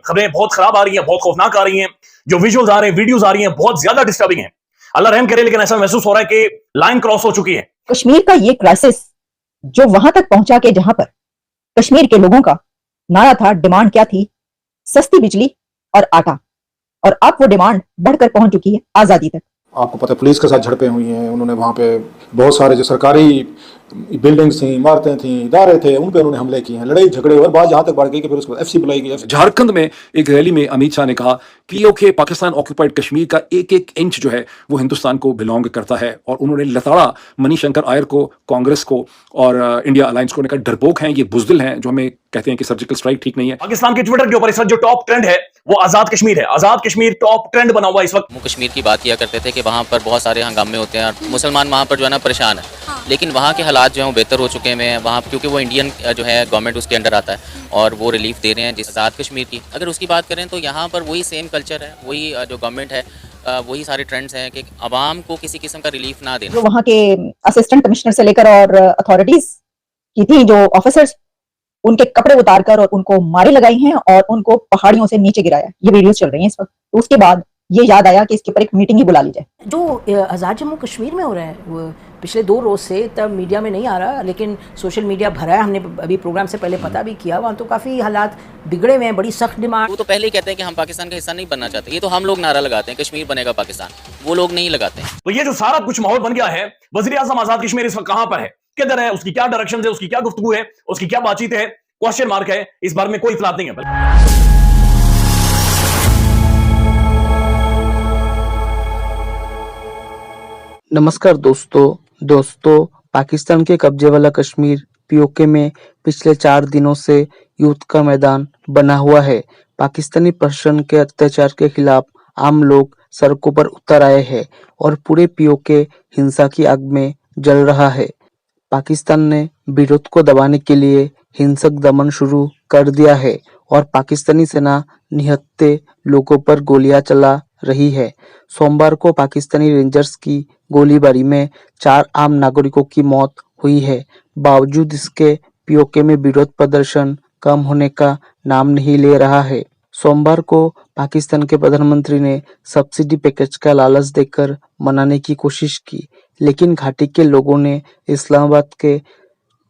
खबरें बहुत खराब आ रही हैं, बहुत खौफनाक आ रही हैं, जो विजुअल्स आ रहे हैं, वीडियोस आ रही हैं, बहुत ज्यादा डिस्टर्बिंग है। अल्लाह रहम करे, लेकिन ऐसा महसूस हो रहा है कि लाइन क्रॉस हो चुकी है। कश्मीर का ये क्राइसिस जो वहां तक पहुंचा के जहां पर कश्मीर के लोगों का नारा था, डिमांड क्या थी? सस्ती बिजली और आटा। और अब वो डिमांड बढ़कर पहुंच चुकी है आजादी तक। आपको पता है पुलिस के साथ झड़पें हुई हैं, उन्होंने वहाँ पे बहुत सारे जो सरकारी बिल्डिंग्स थी, इमारतें थी, इदारे थे, उन पे उन्होंने हमले किए हैं, लड़ाई झगड़े और बात यहाँ तक बढ़ गई कि फिर उसको एफसी बुलाई गई। झारखंड में एक रैली में अमित शाह ने कहा कि ओके, पाकिस्तान ऑक्यूपाइड कश्मीर का एक एक इंच जो है वो हिंदुस्तान को बिलोंग करता है, और उन्होंने लताड़ा मणिशंकर आयर को, कांग्रेस को और इंडिया अलायंस को कहा डरपोक हैं, ये बुजदिल हैं, जो हमें कहते हैं कि सर्जिकल स्ट्राइक ठीक नहीं है। पाकिस्तान के ट्विटर के ऊपर इस वक्त जो टॉप ट्रेंड है वो आजाद कश्मीर है। आजाद कश्मीर टॉप ट्रेंड बना हुआ इस वक्त। जम्मू कश्मीर की बात किया करते थे कि वहाँ पर बहुत सारे हंगामे होते हैं और मुसलमान वहाँ पर जो है ना परेशान है, लेकिन वहाँ के हालात जो हैं वो बेहतर हो चुके हैं वहाँ, क्योंकि वो इंडियन जो है गवर्नमेंट उसके अंडर आता है और वो रिलीफ दे रहे हैं। जिस आज़ाद कश्मीर की अगर उसकी बात करें तो यहाँ पर वही सेम कल्चर है, वही जो गवर्नमेंट है, वही सारे ट्रेंड्स हैं कि आवाम को किसी किस्म का रिलीफ ना देना। जो वहाँ के असिस्टेंट कमिश्नर से लेकर और अथॉरिटीज की थी, जो ऑफिसर्स, उनके कपड़े उतारकर और उनको मारे लगाई हैं और उनको पहाड़ियों से नीचे गिराया। ये वीडियोस चल रही हैं इस वक्त। तो उसके बाद ये याद आया कि इसके ऊपर एक मीटिंग ही बुला ली जाए। जो आज़ाद जम्मू कश्मीर में हो रहा है वो पिछले 2 रोज़ से तब मीडिया में नहीं आ रहा, लेकिन सोशल मीडिया भरा है। हमने अभी प्रोग्राम से पहले पता भी किया, वहाँ तो काफ़ी हालात बिगड़े हुए हैं, बड़ी सख्त डिमांड। वो तो पहले ही कहते हैं कि हम पाकिस्तान का हिस्सा नहीं बनना चाहते। ये तो हम लोग नारा लगाते हैं कश्मीर बनेगा पाकिस्तान, वो लोग नहीं लगाते हैं। तो ये जो सारा कुछ माहौल बन गया है, वज़ीर आज़म आजाद कश्मीर इस वक्त कहां पर है, किधर है, उसकी क्या डायरेक्शन है, उसकी क्या गुफ्तगू है, उसकी क्या बातचीत है, क्वेश्चन मार्क है। इस बारे में कोई इत्तलात नहीं है। नमस्कार दोस्तों, पाकिस्तान के कब्जे वाला कश्मीर पीओके में पिछले 4 दिनों से युद्ध का मैदान बना हुआ है। पाकिस्तानी प्रशासन के अत्याचार के खिलाफ आम लोग सड़कों पर उतर आए हैं और पूरे पीओके हिंसा की आग में जल रहा है। पाकिस्तान ने विरोध को दबाने के लिए हिंसक दमन शुरू कर दिया है और पाकिस्तानी सेना निहत्थे लोगों पर गोलियां चला रही है। सोमवार को पाकिस्तानी रेंजर्स की गोलीबारी में 4 आम नागरिकों की मौत हुई है। बावजूद इसके पीओके में विरोध प्रदर्शन कम होने का नाम नहीं ले रहा है। सोमवार को पाकिस्तान के प्रधानमंत्री ने सब्सिडी पैकेज का लालच देकर मनाने की कोशिश की, लेकिन घाटी के लोगों ने इस्लामाबाद के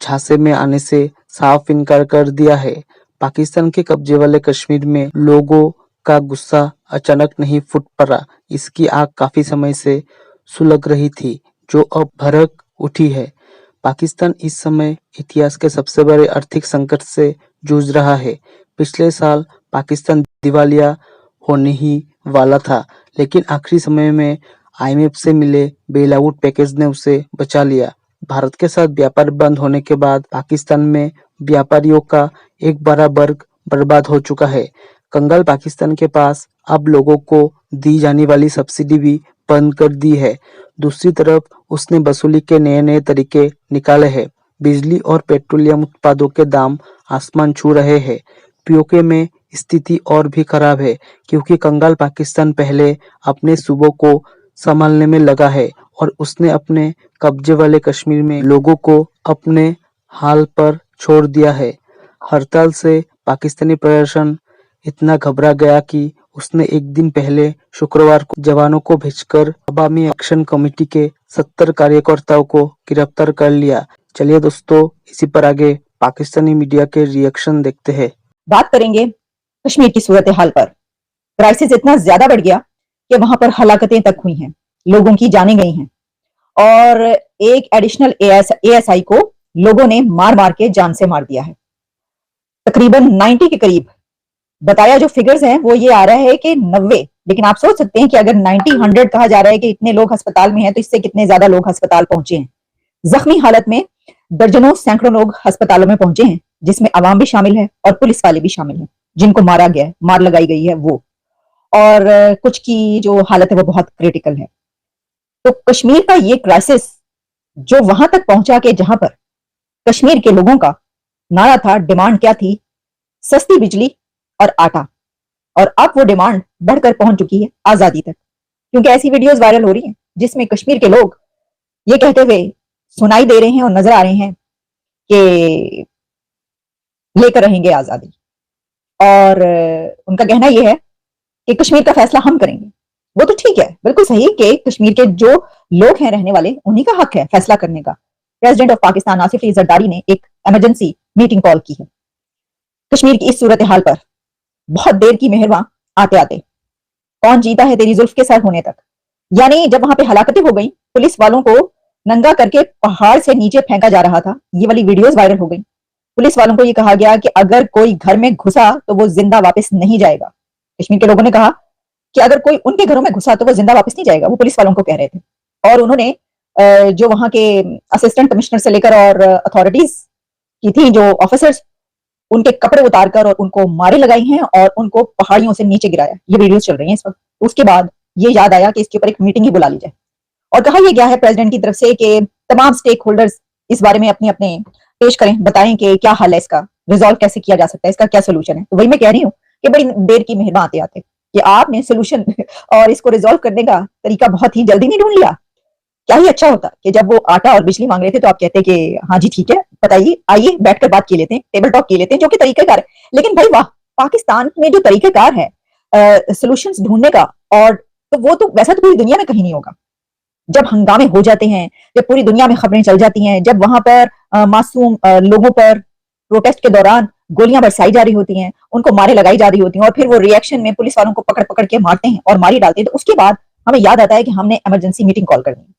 झांसे में आने से साफ इनकार कर दिया है। पाकिस्तान के कब्जे वाले कश्मीर में लोगों का गुस्सा अचानक नहीं फूट पड़ा। इसकी आग काफी समय से सुलग रही थी, जो अब भड़क उठी है। पाकिस्तान इस समय इतिहास के सबसे बड़े आर्थिक संकट से जूझ रहा है। पिछले साल पाकिस्तान दिवालिया होने ही वाला था, लेकिन आखिरी समय में आईएमएफ से मिले बेल-आउट पैकेज ने उसे बचा लिया। भारत के साथ व्यापार बंद होने के बाद पाकिस्तान में व्यापारियों का एक बड़ा वर्ग बर्बाद हो चुका है। कंगाल पाकिस्तान के पास अब लोगों को दी जाने वाली सब्सिडी भी बंद कर दी है। दूसरी तरफ उसने वसूली के नए तरीके निकाले हैं। बिजली और पेट्रोलियम उत्पादों के दाम आसमान छू रहे हैं। पीओके में स्थिति और भी खराब है, क्योंकि कंगाल पाकिस्तान पहले अपने सूबों को संभालने में लगा है और उसने अपने कब्जे वाले कश्मीर में लोगों को अपने हाल पर छोड़ दिया है। हड़ताल से पाकिस्तानी प्रशासन इतना घबरा गया कि उसने एक दिन पहले शुक्रवार को जवानों को भेजकर अवामी एक्शन कमेटी के 70 कार्यकर्ताओं को गिरफ्तार कर लिया। चलिए दोस्तों, इसी पर आगे पाकिस्तानी मीडिया के रिएक्शन देखते हैं। बात करेंगे कश्मीर की सूरत हाल पर। क्राइसिस इतना ज्यादा बढ़ गया कि वहां पर हलाकतें तक हुई हैं, लोगों की जानें गई हैं और एक एडिशनल एएसआई को लोगों ने मार मार के जान से मार दिया है। तकरीबन 90 के करीब बताया जो फिगर्स हैं वो ये आ रहा है कि 90, लेकिन आप सोच सकते हैं कि अगर 90, 100 कहा जा रहा है कि इतने लोग अस्पताल में हैं, तो इससे कितने ज्यादा लोग अस्पताल पहुंचे हैं। जख्मी हालत में दर्जनों सैकड़ों लोग अस्पतालों में पहुंचे हैं, जिसमें अवाम भी शामिल है और पुलिस वाले भी शामिल हैं, जिनको मारा गया है, मार लगाई गई है वो, और कुछ की जो हालत है वो बहुत क्रिटिकल है। तो कश्मीर का ये क्राइसिस जो वहां तक पहुंचा के जहां पर कश्मीर के लोगों का नारा था, डिमांड क्या थी? सस्ती बिजली और आटा। और अब वो डिमांड बढ़कर पहुंच चुकी है आजादी तक, क्योंकि ऐसी वीडियोस वायरल हो रही हैं जिसमें कश्मीर के लोग ये कहते हुए सुनाई दे रहे हैं और नजर आ रहे हैं कि लेकर रहेंगे आजादी। और उनका कहना यह है कि कश्मीर का फैसला हम करेंगे। वो तो ठीक है, बिल्कुल सही कि कश्मीर के जो लोग हैं रहने वाले, उन्हीं का हक है फैसला करने का। प्रेसिडेंट ऑफ पाकिस्तान आसिफ अली जरदारी ने एक इमरजेंसी मीटिंग कॉल की है कश्मीर की इस सूरत हाल पर। बहुत देर की मेहरबान आते आते कौन जीता है तेरी जुल्फ के सर होने तक। यानी जब वहां पे हलाकतें हो गई, पुलिस वालों को नंगा करके पहाड़ से नीचे फेंका जा रहा था, ये वाली वीडियोस वायरल हो गई। पुलिस वालों को ये कहा गया कि अगर कोई घर में घुसा तो वो जिंदा वापस नहीं जाएगा। कश्मीर के लोगों ने कहा कि अगर कोई उनके घरों में घुसा तो वो जिंदा वापस नहीं जाएगा, वो पुलिस वालों को कह रहे थे। और उन्होंने जो वहां के असिस्टेंट कमिश्नर से लेकर और अथॉरिटीज की थी जो ऑफिसर्स, उनके कपड़े उतारकर और उनको मारे लगाई हैं और उनको पहाड़ियों से नीचे गिराया। ये वीडियोस चल रही हैं इस वक्त। उसके बाद ये याद आया कि इसके ऊपर एक मीटिंग ही बुला ली जाए और कहा यह गया है प्रेसिडेंट की तरफ से कि तमाम स्टेक होल्डर्स इस बारे में अपने अपने पेश करें, बताएं कि क्या हल है, इसका रिजॉल्व कैसे किया जा सकता है, इसका क्या सोल्यूशन है। तो वही मैं कह रही हूँ कि बड़ी देर की मेहरबान आते आते कि आपने सोल्यूशन और इसको रिजॉल्व करने का तरीका बहुत ही जल्दी नहीं ढूंढ लिया। क्या ही अच्छा होता कि जब वो आटा और बिजली मांग रहे थे तो आप कहते कि हाँ जी ठीक है, बताइए, आइए बैठकर बात किए लेते हैं, टेबल टॉक किए लेते हैं, जो कि तरीकेकार है। लेकिन भाई वाह, पाकिस्तान में जो तरीकेकार है सोल्यूशंस ढूंढने का, और तो वो तो वैसा तो पूरी दुनिया में कहीं नहीं होगा। जब हंगामे हो जाते हैं, जब पूरी दुनिया में खबरें चल जाती हैं, जब वहां पर मासूम लोगों पर प्रोटेस्ट के दौरान गोलियां बरसाई जा रही होती हैं, उनको मारे लगाई जा रही होती हैं और फिर वो रिएक्शन में पुलिस वालों को पकड़ पकड़ के मारते हैं और मारी डालते हैं, तो उसके बाद हमें याद आता है कि हमने इमरजेंसी मीटिंग कॉल करनी है।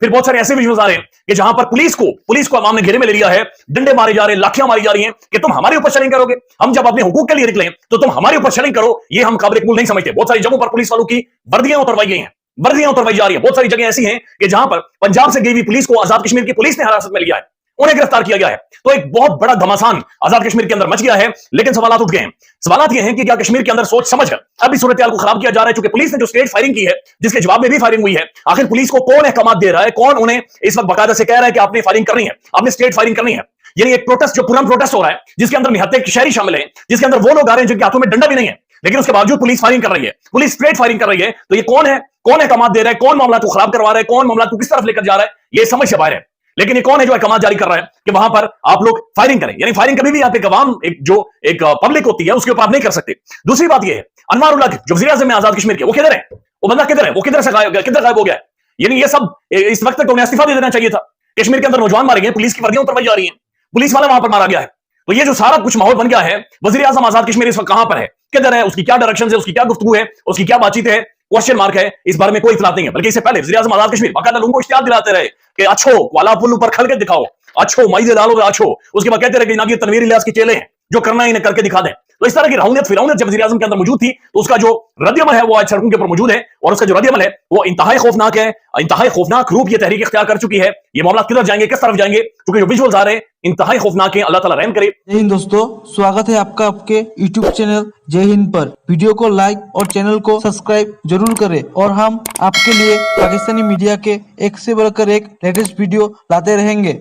फिर बहुत सारे ऐसे विजुअल्स आ रहे हैं कि जहां पर पुलिस को अवाम ने घेरे में ले लिया है, डंडे मारे जा रहे हैं, लाठियां मारी जा रही हैं कि तुम हमारे ऊपर चैलेंज करोगे, हम जब अपने हुकूक के लिए निकले तो तुम हमारे ऊपर चैलेंज करो, ये हम काबिल कबूल नहीं समझते। बहुत सारी जगहों पर पुलिस वालों की वर्दियां उतरवाई गई हैं, वर्दियां उतरवाई जा रही है। बहुत सारी जगह ऐसी हैं कि जहां पर पंजाब से गई हुई पुलिस को आजाद कश्मीर की पुलिस ने हिरासत में लिया है, उन्हें गिरफ्तार किया गया है। तो एक बहुत बड़ा घमासान आजाद कश्मीर के अंदर मच गया है। लेकिन सवाल उठ गए हैं, सवाल ये हैं कि क्या कश्मीर के अंदर सोच समझ है अभी सूरत हाल को खराब किया जा रहा है? क्योंकि पुलिस ने जो स्ट्रेट फायरिंग की है, जिसके जवाब में भी फायरिंग हुई है, आखिर पुलिस को कौन अहकाम दे रहा है, कौन उन्हें इस वक्त बाकायदा से कह रहा है कि आपने फायरिंग करनी है, आपने स्ट्रेट फायरिंग करनी है? यानी एक प्रोटेस्ट, जो पूरा प्रोटेस्ट हो रहा है, जिसके अंदर निहत्ते शहरी शामिल है, जिसके अंदर वो लोग आ रहे हैं जिनके हाथों में डंडा भी नहीं है, लेकिन उसके बावजूद पुलिस फायरिंग कर रही है, पुलिस स्ट्रेट फायरिंग कर रही है। तो ये कौन है, कौन अहकाम दे रहा है, कौन मामला को खराब करवा रहा है, कौन मामला को किस तरफ लेकर जा रहा है, ये समझ से बाहर है। लेकिन ये कौन है जो अहकाम जारी कर रहा है कि वहां पर आप लोग फायरिंग करें? यानी फायरिंग कभी भी आप एक अवाम, एक पब्लिक होती है, उसके ऊपर आप नहीं कर सकते। दूसरी बात ये है, अनवर उल्लाह जो वज़ीर आज़म है आजाद कश्मीर के, वो किधर है? वो बंदा किधर है? वो किधर से गायब हो गया है? यानी ये सब इस वक्त तक तो उन्हें इस्तीफा दे देना चाहिए था। कश्मीर के अंदर नौजवान मारे गए, पुलिस की वर्दियां उतरवाई जा रही हैं, पुलिस वाला वहां पर मारा गया है। तो ये जो सारा कुछ माहौल बन गया है, वज़ीर आज़म आजाद कश्मीर इस वक्त कहां पर है, किधर है, उसकी क्या डायरेक्शन है, उसकी क्या गुफ्तगू है, उसकी क्या बातचीत है, क्वेश्चन मार्क है। इस बारे में कोई इत्तला नहीं है। बल्कि इससे पहले वज़ीर आज़म आजाद कश्मीर बाकायदा लोगों को इश्तिहार दिलाते रहे कि अच्छो वाला पुल ऊपर खल के दिखाओ, अच्छो माइज़े डालो, अच्छो। उसके बाद कहते रहे कि ना ये तनवीर इलियास के चेले हैं, जो करना है इन्हें करके दिखा दें। तो इस तरह की रौनियत फिरौनियत जब वज़ीर आज़म के अंदर मौजूद थी, तो उसका जो रद्द-ए-अमल है वो आज सड़कों के ऊपर मौजूद है, और उसका जो रद्द-ए-अमल है वो इंतहाई खौफनाक है, इंतहाई खौफनाक रूप ये तहरीक इख्तियार कर चुकी है। ये मामला किधर जाएंगे, किस तरफ जाएंगे, क्योंकि जो विजुअल्स आ रहे हैं इंतहाई खौफनाक है। अल्लाह ताला रहम करे। जय हिंद दोस्तों, स्वागत है आपका आपके YouTube चैनल जय हिंद पर। वीडियो को लाइक और चैनल को सब्सक्राइब जरूर करें, और हम आपके लिए पाकिस्तानी मीडिया के एक से बढ़कर एक लेटेस्ट वीडियो लाते रहेंगे।